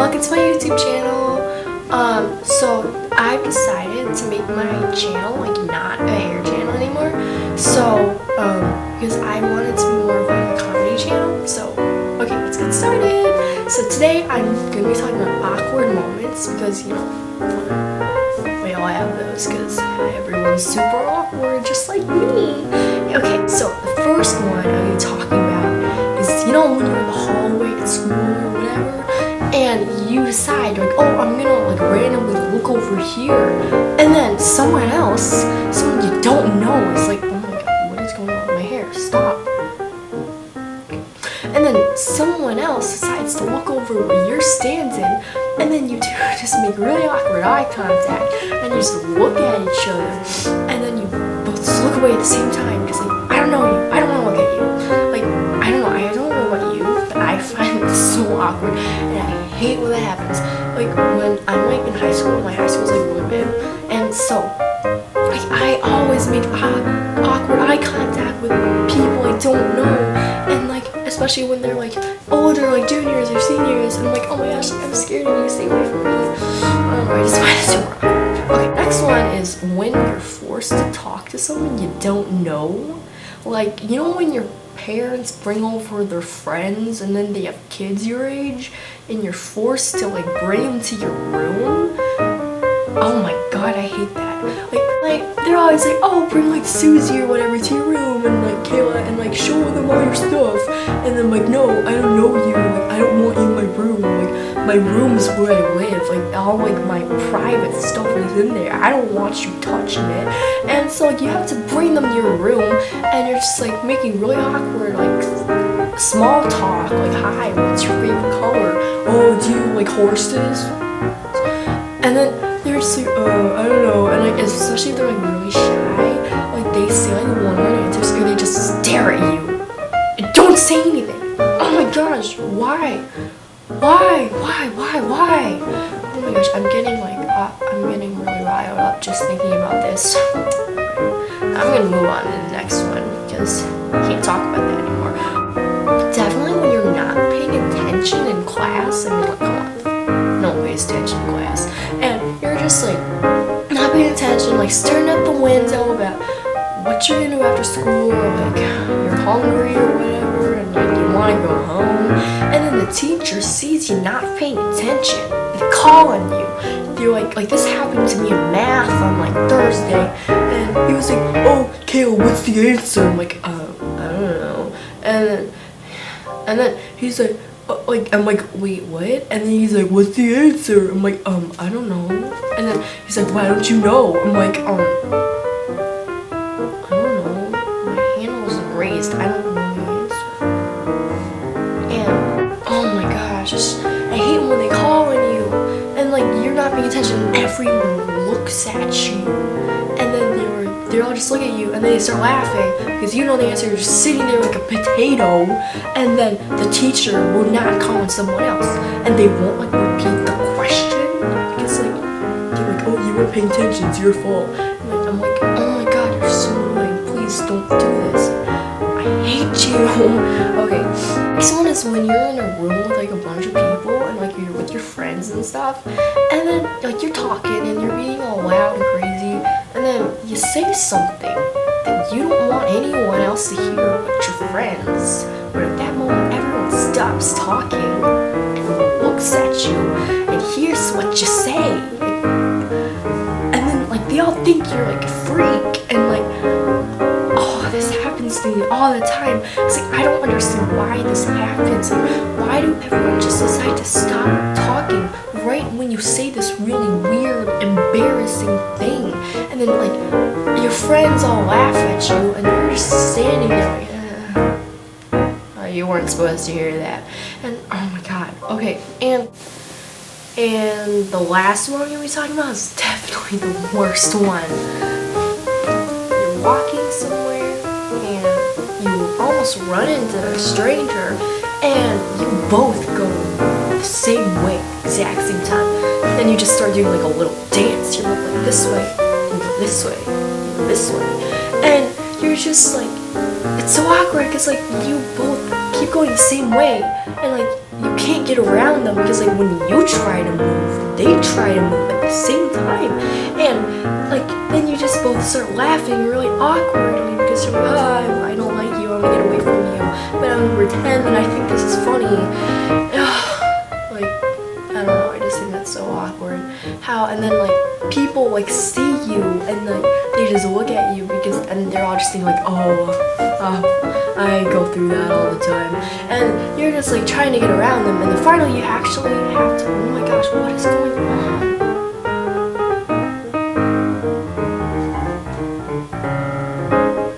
welcome to my YouTube channel. So I've decided to make my channel like not a hair channel anymore. So, because I want it to be more of like a comedy channel. So, okay, let's get started. So today I'm gonna be talking about awkward moments because, you know, we all have those because everyone's super awkward just like me. Okay, so the first one I'm gonna be talking about is, you know, when you're in the hallway at school or whatever, and you decide, like, oh, I'm gonna like randomly look over here, and then someone else, someone you don't know, is like, oh my god, what is going on with my hair? Stop. And then someone else decides to look over where you're standing, and then you two just make really awkward eye contact, and you just look at each other, and then you both just look away at the same time, because like, I don't know you, I don't want to look at you. Like, I don't know about you, but I find it so awkward, and I hate when that happens. Like, when I'm like in high school, my high school's like really big, and so, like, I always make awkward eye contact with people I don't know, and like, especially when they're like older, like juniors or seniors, and I'm like, oh my gosh, like, I'm scared of you, stay away from me. I don't know, I just find it super awkward. Okay, next one is when you're forced to talk to someone you don't know. Like, you know when your parents bring over their friends and then they have kids your age and you're forced to like bring them to your room? Oh my god, I hate that. Like they're always like, oh, bring like Susie or whatever to your room, and like Kayla, and like show them all your stuff, and then like, no, I don't know you, like I don't want you in my room, like my room is where I live, like all like my private stuff is in there, I don't want you touching it. And so like you have to bring them to your room, and you're just like making really awkward like small talk, like, hi, what's your favorite color? Oh, do you like horses? And then they're just like, I don't know, and like, especially if they're like really shy, like they say like one word answers, or they just stare at you and don't say anything. Oh my gosh, why? Why? Oh my gosh, I'm getting really riled up just thinking about this. I'm gonna move on to the next one because I can't talk about that anymore. Definitely when you're not paying attention in class. I mean, like, come on, no one pays attention in class, and you're just like not paying attention, like staring at the window about what you're gonna do after school, or like you're hungry or whatever, and like you want to go home, and then the teacher sees you not paying attention and call on you. You're like this happened to me in math on like Thursday, and he was like, oh, Kayla, what's the answer? I'm like, I don't know. And then he's like, I'm like, wait, what? And then he's like, what's the answer? I'm like, I don't know. And then he's like, why don't you know? I'm like, I don't know. My hand wasn't raised. I don't know the answer. And oh my gosh, I hate when they call on you, and like you're not paying attention, and everyone looks at you, and then they're all just looking at you, and then they start laughing because you know the answer. You're just sitting there like a potato, and then the teacher will not call on someone else, and they won't like repeat the question because like they're like, oh, you weren't paying attention, it's your fault. And like, I'm like, oh my god, you're so annoying, please don't do this, I hate you. Okay, next one is when you're in a room with like a bunch of people, and like you're with your friends and stuff, and then like you're talking and you're being all loud and crazy, and then you say something that you don't want anyone else to hear but your friends. But at that moment, everyone stops talking and looks at you and hears what you say. And then like they all think you're like a freak, and like, oh, this happens to me all the time. It's like, I don't understand why this happens. Like, why do everyone just decide to stop talking right when you say this really weird, embarrassing thing? And then like your friends all laugh at you, and you're just standing there like, oh, you weren't supposed to hear that. And oh my god. Okay, and the last one we're gonna be talking about is definitely the worst one. You're walking somewhere and you almost run into a stranger, and you both go the same way, exact same time. Then you just start doing like a little dance. You look like this way, you go this way, you go this way, and you're just like, it's so awkward because like you both keep going the same way, and like you can't get around them because like when you try to move, they try to move at the same time, and like then you just both start laughing really awkwardly because you're like, oh, I don't like you, I'm gonna get away from you, but I'm gonna pretend that I think this is funny. Like, I don't know, I just think that's so awkward. How, and then like people like see you and like they just look at you because, and they're all just thinking like, I go through that all the time, and you're just like trying to get around them, and then finally you actually have to, oh my gosh, what is going on?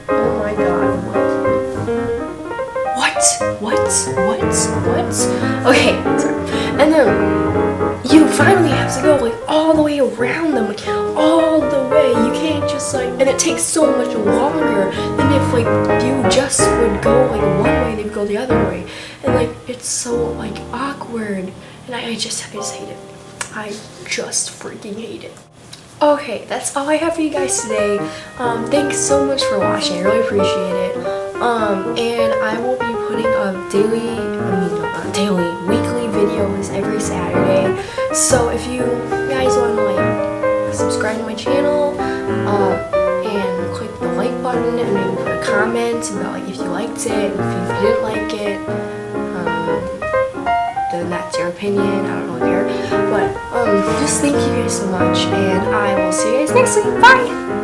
Oh my god, what? Okay, sorry. And then you finally have to go like all the way around them, like all the way. You can't just like, and it takes so much longer than if like you just would go like one way, they'd go the other way, and like it's so like awkward, and I just hate it. I just freaking hate it. Okay, that's all I have for you guys today. Thanks so much for watching. I really appreciate it. And I will be putting up weekly videos every Saturday. So if you guys want to like subscribe to my channel, and click the like button, and maybe put a comment about like if you liked it, and if you didn't like it, then that's your opinion. I don't really care. But just thank you guys so much, and I will see you guys next week. Bye!